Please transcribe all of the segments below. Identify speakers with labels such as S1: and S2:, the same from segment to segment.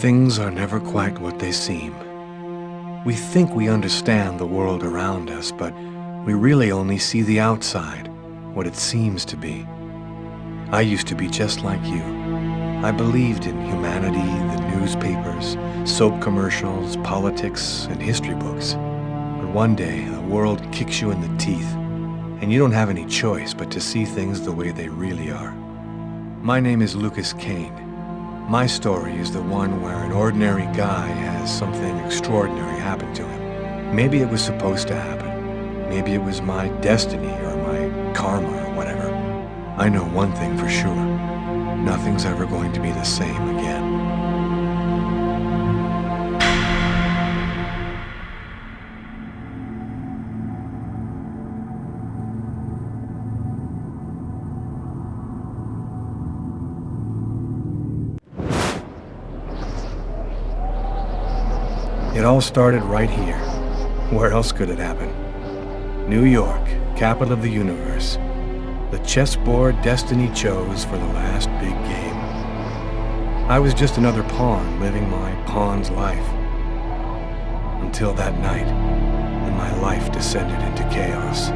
S1: Things are never quite what they seem. We think we understand the world around us, but we really only see the outside, what it seems to be. I used to be just like you. I believed in humanity, the newspapers, soap commercials, politics, and history books. But one day, the world kicks you in the teeth, and you don't have any choice but to see things the way they really are. My name is Lucas Kane. My story is the one where an ordinary guy has something extraordinary happen to him. Maybe it was supposed to happen. Maybe it was my destiny or my karma or whatever. I know one thing for sure. Nothing's ever going to be the same again. It all started right here. Where else could it happen? New York, capital of the universe. The chessboard destiny chose for the last big game. I was just another pawn living my pawn's life. Until that night, when my life descended into chaos.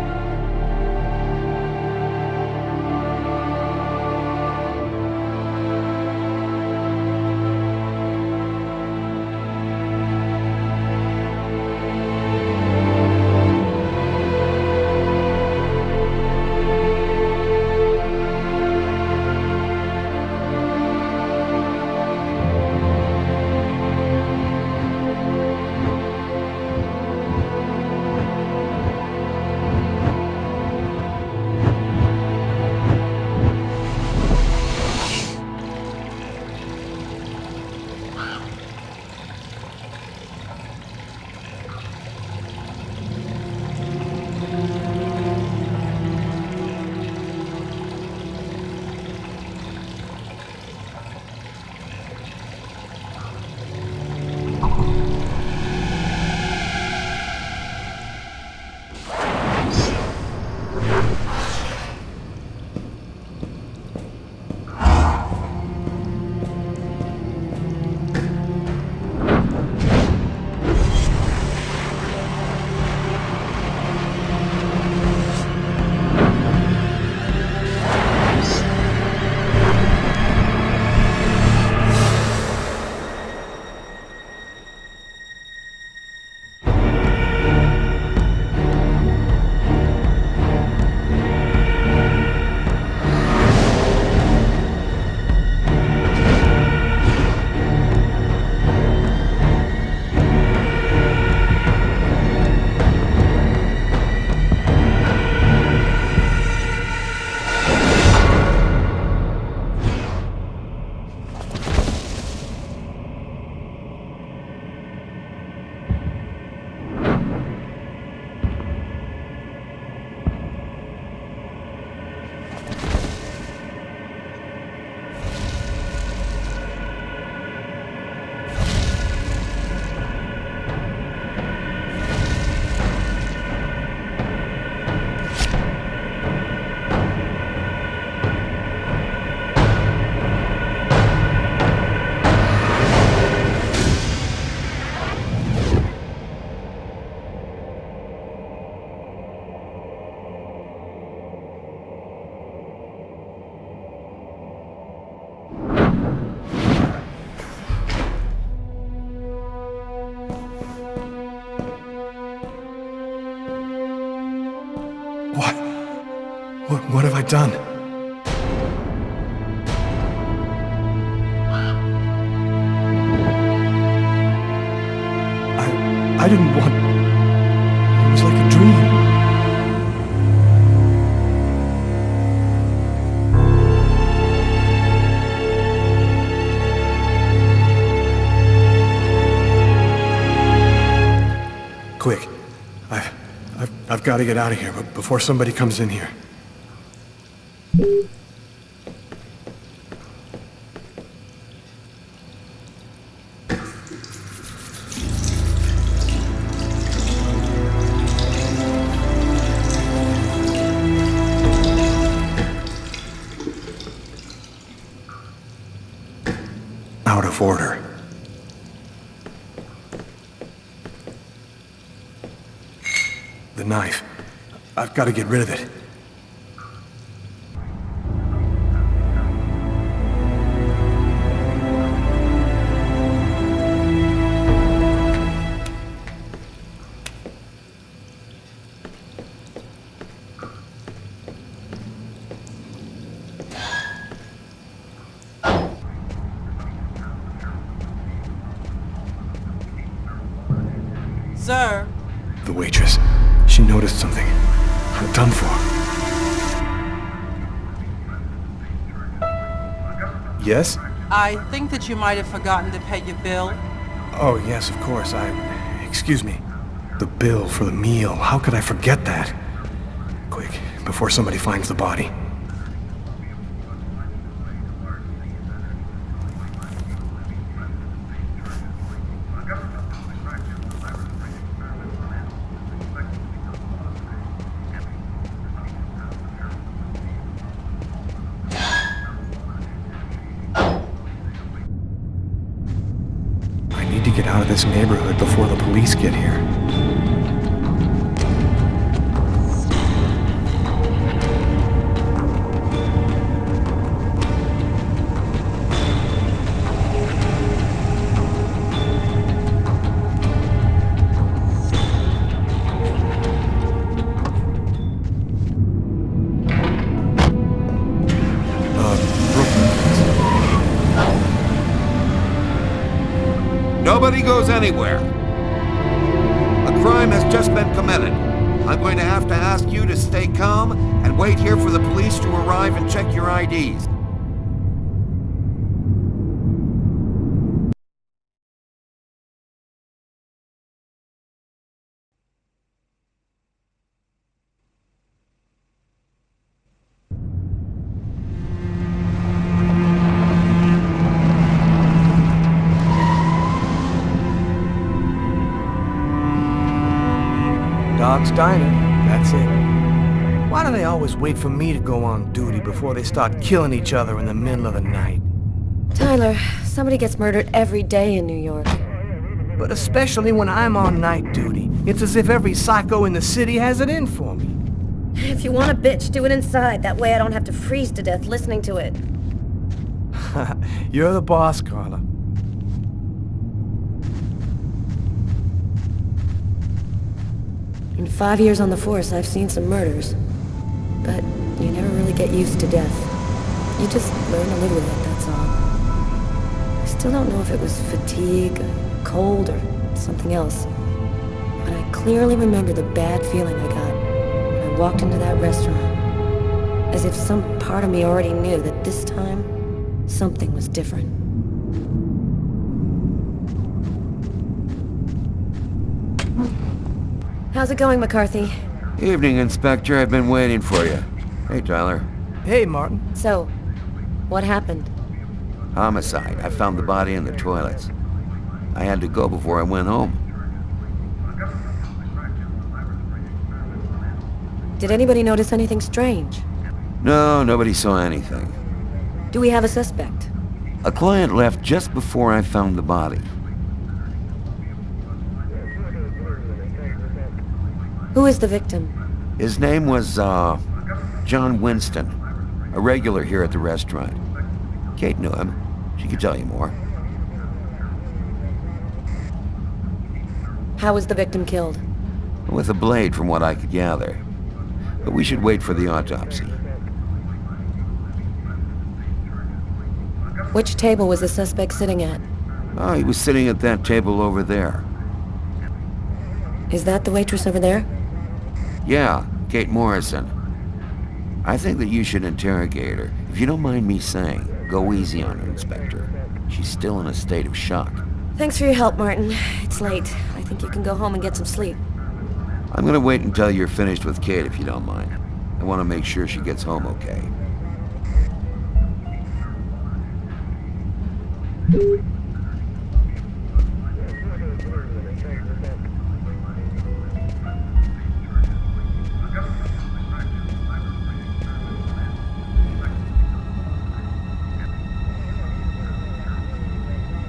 S1: What have I done? I didn't want... It was like a dream. Quick. I've got to get out of here, but before somebody comes in here. Out of order. The knife. I've got to get rid of it.
S2: Sir?
S1: The waitress. She noticed something. I'm done for. Yes?
S2: I think that you might have forgotten to pay your bill.
S1: Oh, yes, of course. Excuse me. The bill for the meal. How could I forget that? Quick, before somebody finds the body. I need to get out of this neighborhood before the police get here.
S3: Nobody goes anywhere. A crime has just been committed. I'm going to have to ask you to stay calm and wait here for the police to arrive and check your IDs.
S1: Dog's Diner, that's it. Why do they always wait for me to go on duty before they start killing each other in the middle of the night?
S4: Tyler, somebody gets murdered every day in New York.
S1: But especially when I'm on night duty. It's as if every psycho in the city has it in for me.
S4: If you want a bitch, do it inside. That way I don't have to freeze to death listening to it.
S1: You're the boss, Carla.
S4: In 5 years on the force, I've seen some murders. But you never really get used to death. You just learn to live with it, that's all. I still don't know if it was fatigue, cold, or something else. But I clearly remember the bad feeling I got when I walked into that restaurant. As if some part of me already knew that this time, something was different. How's it going, McCarthy?
S3: Evening, Inspector. I've been waiting for you. Hey, Tyler.
S1: Hey, Martin.
S4: So, what happened?
S3: Homicide. I found the body in the toilets. I had to go before I went home.
S4: Did anybody notice anything strange?
S3: No, nobody saw anything.
S4: Do we have a suspect?
S3: A client left just before I found the body.
S4: Who is the victim?
S3: His name was, John Winston. A regular here at the restaurant. Kate knew him. She could tell you more.
S4: How was the victim killed?
S3: With a blade, from what I could gather. But we should wait for the autopsy.
S4: Which table was the suspect sitting at?
S3: Oh, he was sitting at that table over there.
S4: Is that the waitress over there?
S3: Yeah, Kate Morrison. I think that you should interrogate her. If you don't mind me saying, go easy on her, Inspector. She's still in a state of shock.
S4: Thanks for your help, Martin. It's late. I think you can go home and get some sleep.
S3: I'm gonna wait until you're finished with Kate, if you don't mind. I want to make sure she gets home okay.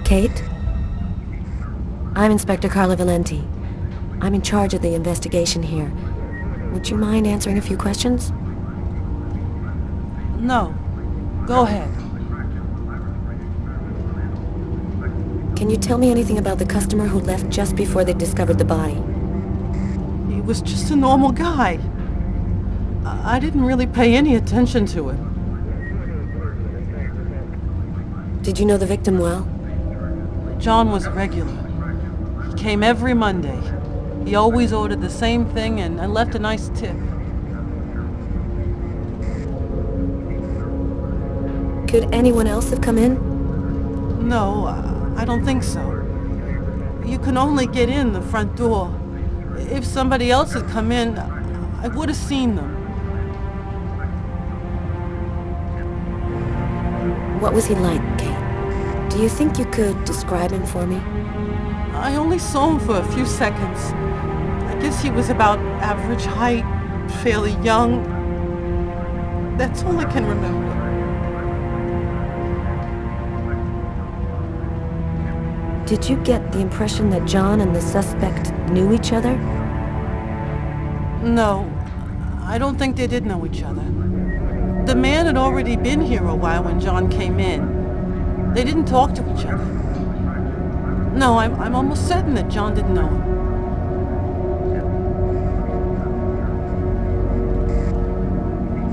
S4: Kate? I'm Inspector Carla Valenti. I'm in charge of the investigation here. Would you mind answering a few questions?
S2: No. Go ahead.
S4: Can you tell me anything about the customer who left just before they discovered the body?
S2: He was just a normal guy. I didn't really pay any attention to him.
S4: Did you know the victim well?
S2: John was a regular. He came every Monday. He always ordered the same thing and left a nice tip.
S4: Could anyone else have come in?
S2: No, I don't think so. You can only get in the front door. If somebody else had come in, I would have seen them.
S4: What was he like, Kate? Do you think you could describe him for me?
S2: I only saw him for a few seconds. I guess he was about average height, fairly young. That's all I can remember.
S4: Did you get the impression that John and the suspect knew each other?
S2: No, I don't think they did know each other. The man had already been here a while when John came in. They didn't talk to each other. No, I'm almost certain that John didn't know him.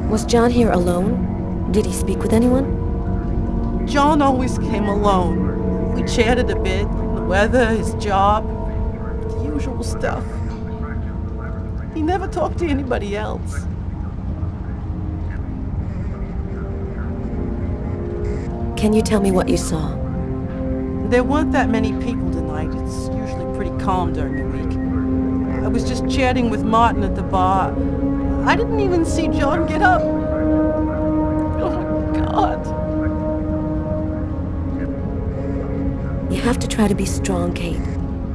S4: Was John here alone? Did he speak with anyone?
S2: John always came alone. We chatted a bit, the weather, his job, the usual stuff. He never talked to anybody else.
S4: Can you tell me what you saw?
S2: There weren't that many people tonight. It's usually pretty calm during the week. I was just chatting with Martin at the bar. I didn't even see John get up. Oh my God.
S4: You have to try to be strong, Kate.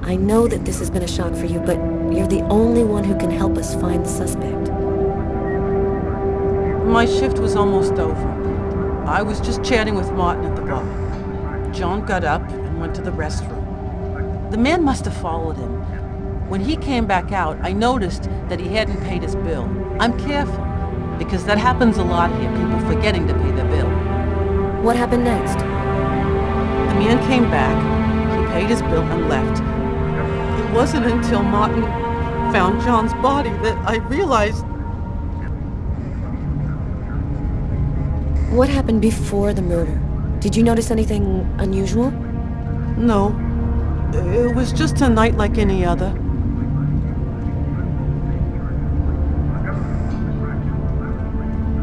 S4: I know that this has been a shock for you, but you're the only one who can help us find the suspect.
S2: My shift was almost over. I was just chatting with Martin at the bar. John got up and went to the restroom. The man must have followed him. When he came back out, I noticed that he hadn't paid his bill. I'm careful, because that happens a lot here, people forgetting to pay their bill.
S4: What happened next?
S2: The man came back, he paid his bill and left. It wasn't until Martin found John's body that I realized.
S4: What happened before the murder? Did you notice anything unusual?
S2: No, it was just a night like any other.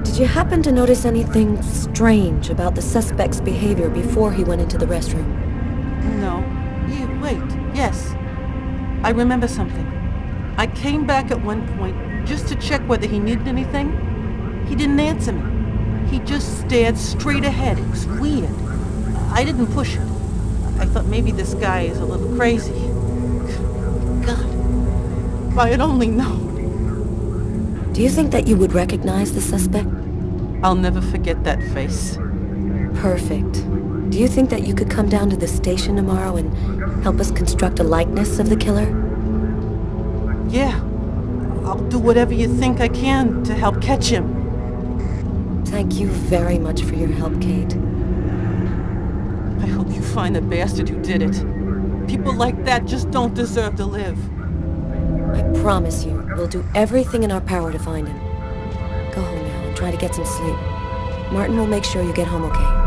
S4: Did you happen to notice anything strange about the suspect's behavior before he went into the restroom?
S2: No. Wait, yes. I remember something. I came back at one point just to check whether he needed anything. He didn't answer me. He just stared straight ahead. It was weird. I didn't push it. I thought maybe this guy is a little crazy. God, if I had only known.
S4: Do you think that you would recognize the suspect?
S2: I'll never forget that face.
S4: Perfect. Do you think that you could come down to the station tomorrow and help us construct a likeness of the killer?
S2: Yeah. I'll do whatever you think I can to help catch him.
S4: Thank you very much for your help, Kate.
S2: I hope you find the bastard who did it. People like that just don't deserve to live.
S4: I promise you, we'll do everything in our power to find him. Go home now and try to get some sleep. Martin will make sure you get home okay.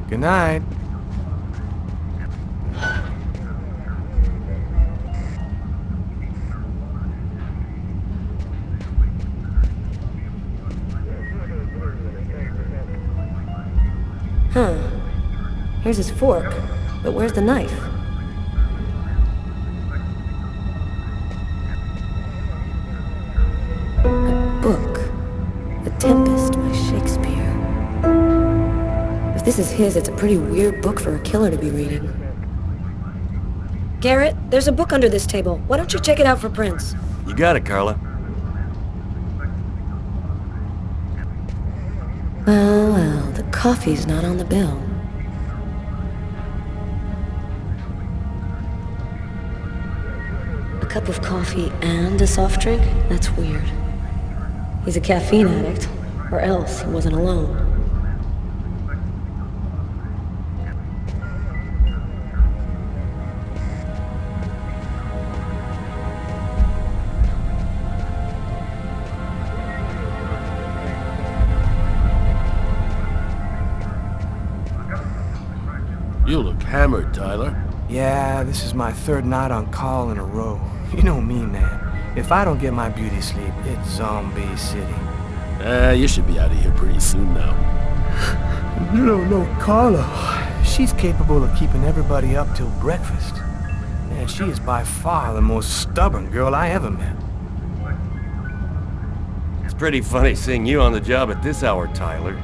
S1: Good night.
S4: Huh. Here's his fork, but where's the knife? A book. The Tempest by Shakespeare. If this is his, it's a pretty weird book for a killer to be reading. Garrett, there's a book under this table. Why don't you check it out for prints?
S5: You got it, Carla.
S4: Well, well, the coffee's not on the bill. A cup of coffee and a soft drink? That's weird. He's a caffeine addict, or else he wasn't alone.
S5: You look hammered, Tyler.
S6: Yeah, this is my third night on call in a row. You know me, man. If I don't get my beauty sleep, it's Zombie City.
S5: You should be out of here pretty soon now.
S6: You don't know Carla. She's capable of keeping everybody up till breakfast. And she is by far the most stubborn girl I ever met.
S7: It's pretty funny seeing you on the job at this hour, Tyler.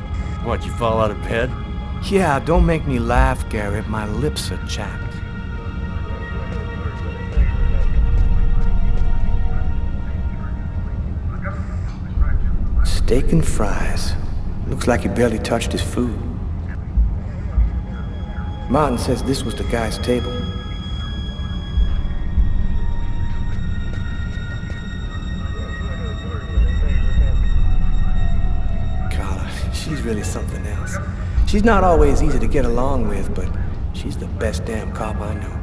S7: What, you fall out of bed?
S6: Yeah, don't make me laugh, Garrett. My lips are chapped. Steak and fries. Looks like he barely touched his food. Martin says this was the guy's table. Carla, she's really something else. She's not always easy to get along with, but she's the best damn cop I know.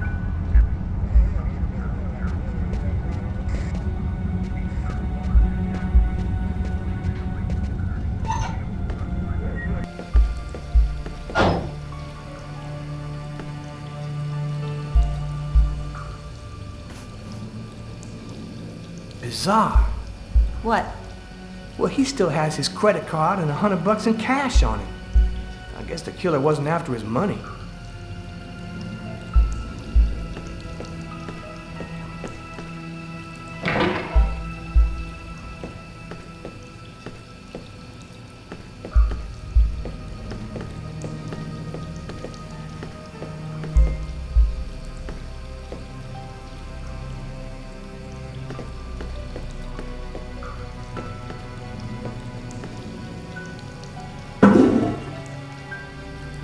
S6: Bizarre.
S2: What?
S6: Well, he still has his credit card and $100 in cash on him. I guess the killer wasn't after his money.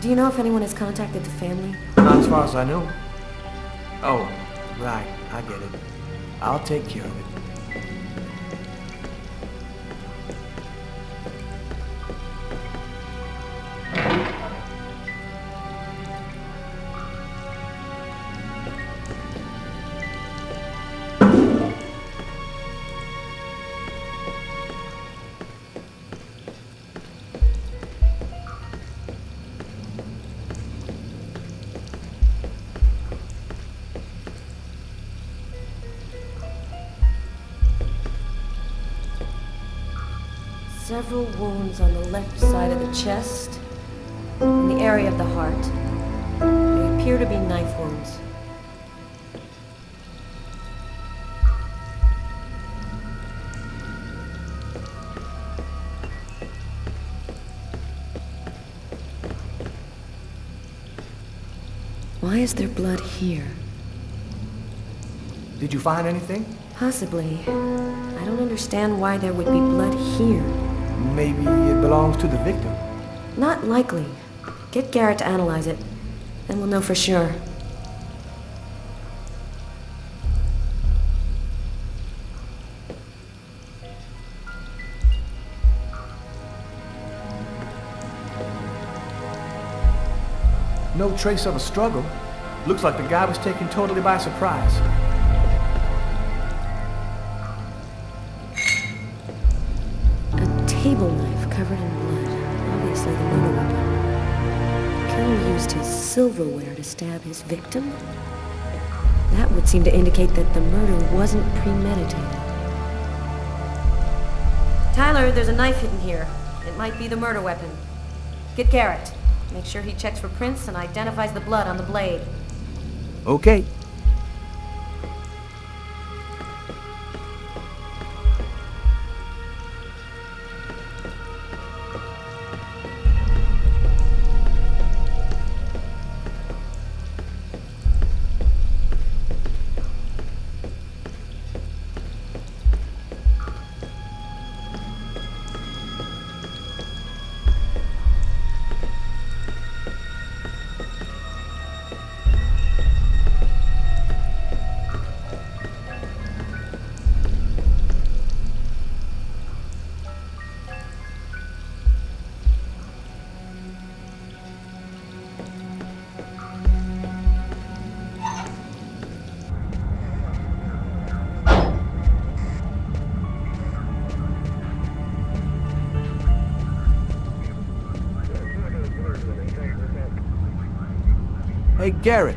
S4: Do you know if anyone has contacted the family?
S6: Not as far as I know. Oh, right, I get it. I'll take care of it.
S4: Several wounds on the left side of the chest, in the area of the heart. They appear to be knife wounds. Why is there blood here?
S6: Did you find anything?
S4: Possibly. I don't understand why there would be blood here.
S6: Maybe it belongs to the victim.
S4: Not likely. Get Garrett to analyze it, then we'll know for sure.
S6: No trace of a struggle. Looks like the guy was taken totally by surprise.
S4: A table knife covered in blood. Obviously the murder weapon. The killer used his silverware to stab his victim? That would seem to indicate that the murder wasn't premeditated. Tyler, there's a knife hidden here. It might be the murder weapon. Get Garrett. Make sure he checks for prints and identifies the blood on the blade.
S6: Okay. Hey, Garrett.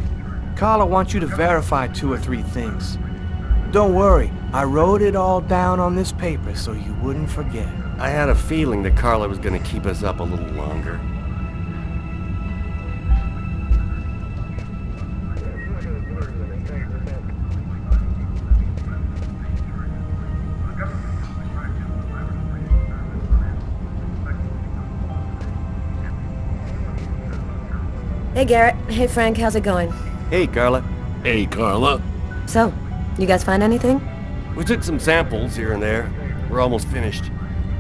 S6: Carla wants you to verify 2 or 3 things. Don't worry, I wrote it all down on this paper so you wouldn't forget.
S7: I had a feeling that Carla was gonna keep us up a little longer.
S4: Hey, Garrett. Hey, Frank. How's it going?
S7: Hey, Carla.
S5: Hey, Carla.
S4: So, you guys find anything?
S7: We took some samples here and there. We're almost finished.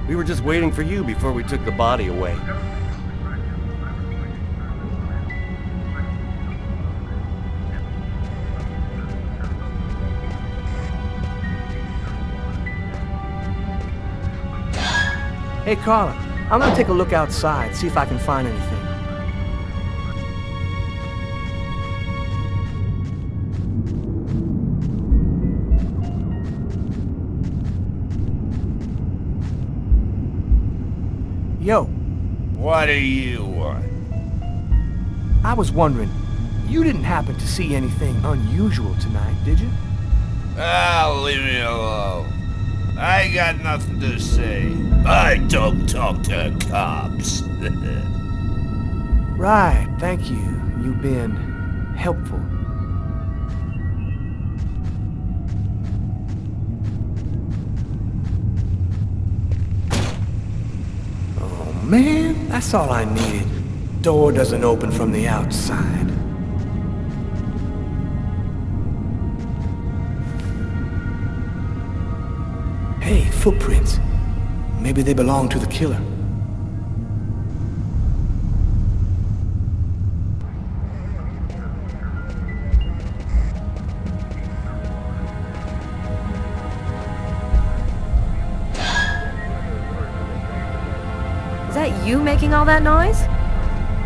S7: We were just waiting for you before we took the body away.
S6: Hey, Carla. I'm gonna take a look outside, see if I can find anything. Yo,
S8: What do you want?
S6: I was wondering, you didn't happen to see anything unusual tonight, did you?
S8: Ah, leave me alone. I got nothing to say. I don't talk to cops.
S6: Right, thank you. You've been helpful. Oh man, that's all I needed. Door doesn't open from the outside. Hey, footprints. Maybe they belong to the killer.
S4: Is that you making all that noise?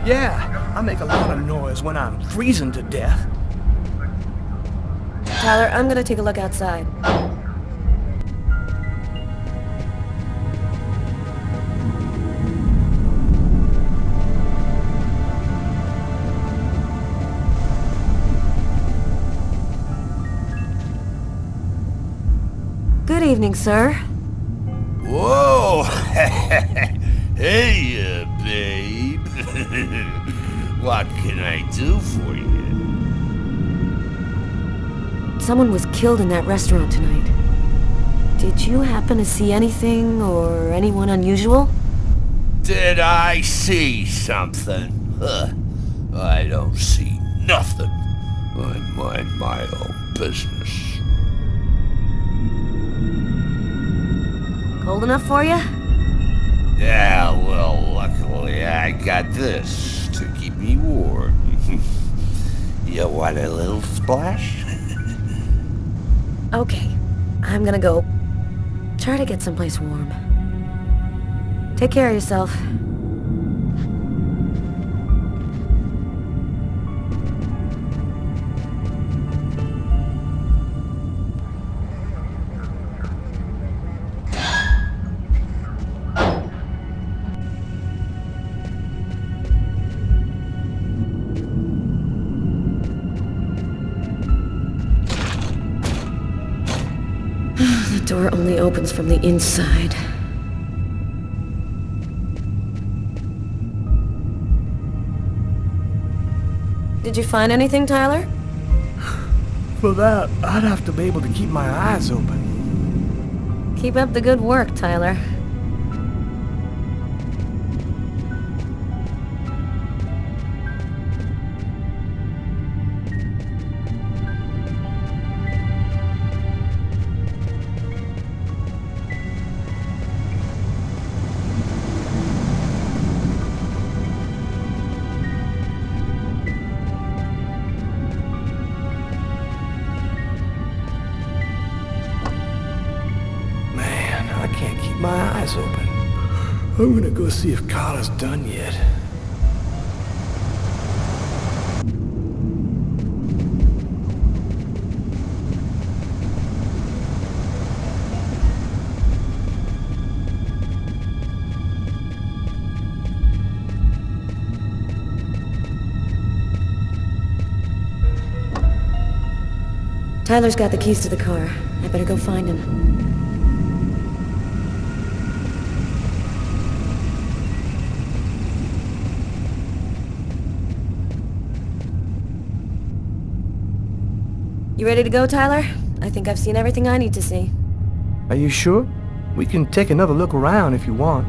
S6: Yeah, I make a lot of noise when I'm freezing to death.
S4: Tyler, I'm gonna take a look outside. Good evening, sir.
S8: Whoa! Hey, babe. What can I do for you?
S4: Someone was killed in that restaurant tonight. Did you happen to see anything or anyone unusual?
S8: Did I see something? Huh. I don't see nothing. I mind my own business.
S4: Cold enough for you?
S8: Yeah, well, luckily I got this to keep me warm. You want a little splash?
S4: Okay, I'm gonna go try to get someplace warm. Take care of yourself. The door only opens from the inside. Did you find anything, Tyler?
S6: For that, I'd have to be able to keep my eyes open.
S4: Keep up the good work, Tyler.
S6: Man, I can't keep my eyes open. I'm gonna go see if Carla's done yet.
S4: Tyler's got the keys to the car. I better go find him. You ready to go, Tyler? I think I've seen everything I need to see.
S6: Are you sure? We can take another look around if you want.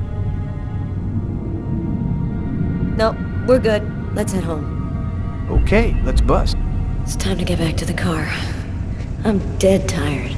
S4: No, we're good. Let's head home.
S6: Okay, let's bust.
S4: It's time to get back to the car. I'm dead tired.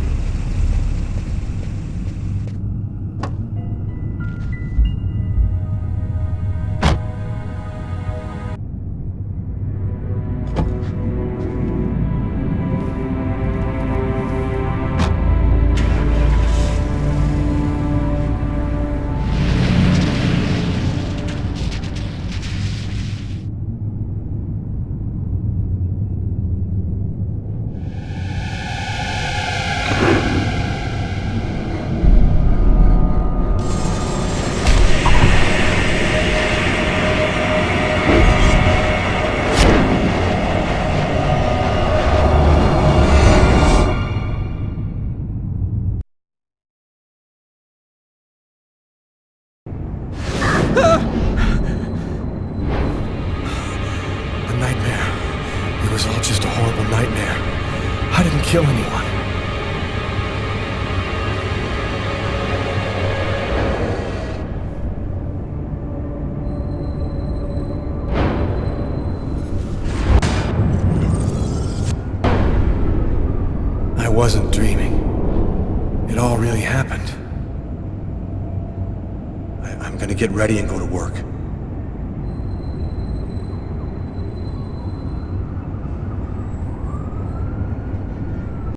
S1: A nightmare. It was all just a horrible nightmare. I didn't kill anyone. I wasn't dreaming. It all really happened. I'm gonna get ready and go to work.